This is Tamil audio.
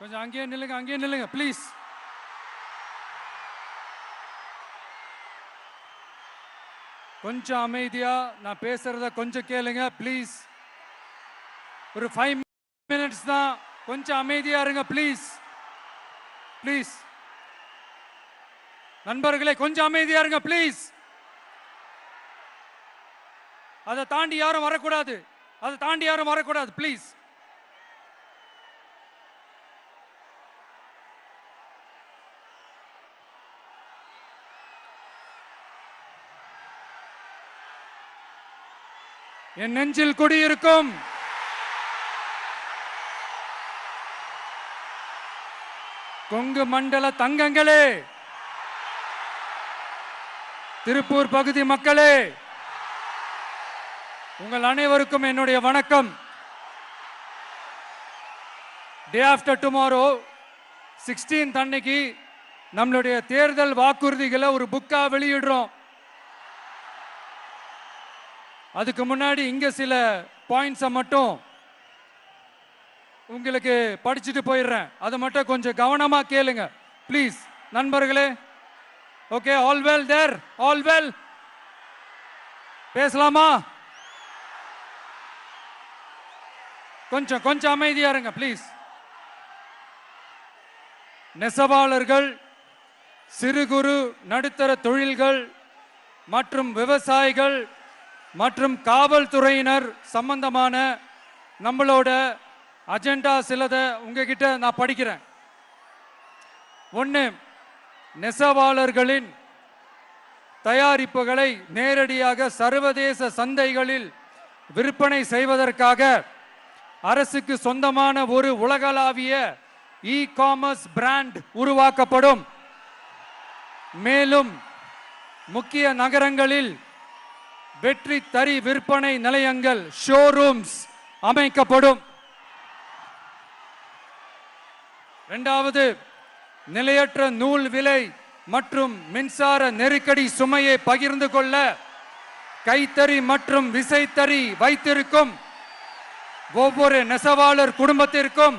கொஞ்சம் அங்கேயே நில்லுங்க ப்ளீஸ். கொஞ்சம் அமைதியா நான் பேசுறத கொஞ்சம் கேளுங்க ப்ளீஸ். ஒரு 5 minutes தான், கொஞ்சம் அமைதியா இருங்க ப்ளீஸ். ப்ளீஸ் நண்பர்களே, கொஞ்சம் அமைதியா இருங்க ப்ளீஸ். அதை தாண்டி யாரும் வரக்கூடாது ப்ளீஸ். என் நெஞ்சில் குடியிருக்கும் கொங்கு மண்டல தங்கங்களே, திருப்பூர் பகுதி மக்களே, உங்கள் அனைவருக்கும் என்னுடைய வணக்கம். டே ஆஃப்டர் டுமாரோ 16th அன்னைக்கு நம்மளுடைய தேர்தல் வாக்குறுதிகளை ஒரு புக்கா வெளியிடுறோம். அதுக்கு முன்னாடி இங்க சில பாயிண்ட்ஸை மட்டும் உங்களுக்கு படிச்சுட்டு போயிடுறேன். அதை மட்டும் கொஞ்சம் கவனமா கேளுங்க ப்ளீஸ் நண்பர்களே. Okay, all well there? All well? பேசலாமா? கொஞ்சம் அமைதியா இருங்க ப்ளீஸ். நெசவாளர்கள், சிறு குறு நடுத்தர தொழில்கள் மற்றும் விவசாயிகள் மற்றும் காவல்துறையினர் சம்பந்தமான நம்மளோட அஜெண்டா சிலதை உங்ககிட்ட நான் படிக்கிறேன். 1, நெசவாளர்களின் தயாரிப்புகளை நேரடியாக சர்வதேச சந்தைகளில் விற்பனை செய்வதற்காக அரசுக்கு சொந்தமான ஒரு உலகளாவிய இ-காமர்ஸ் பிராண்ட் உருவாக்கப்படும். மேலும் முக்கிய நகரங்களில் வெற்றி தறி விற்பனை நிலையங்கள், ஷோரூம்ஸ் அமைக்கப்படும். 2வது, நிலையற்ற நூல் விலை மற்றும் மின்சார நெருக்கடி சுமையை பகிர்ந்து கொள்ள கைத்தறி மற்றும் விசைத்தறி வைத்திருக்கும் ஒவ்வொரு நெசவாளர் குடும்பத்திற்கும்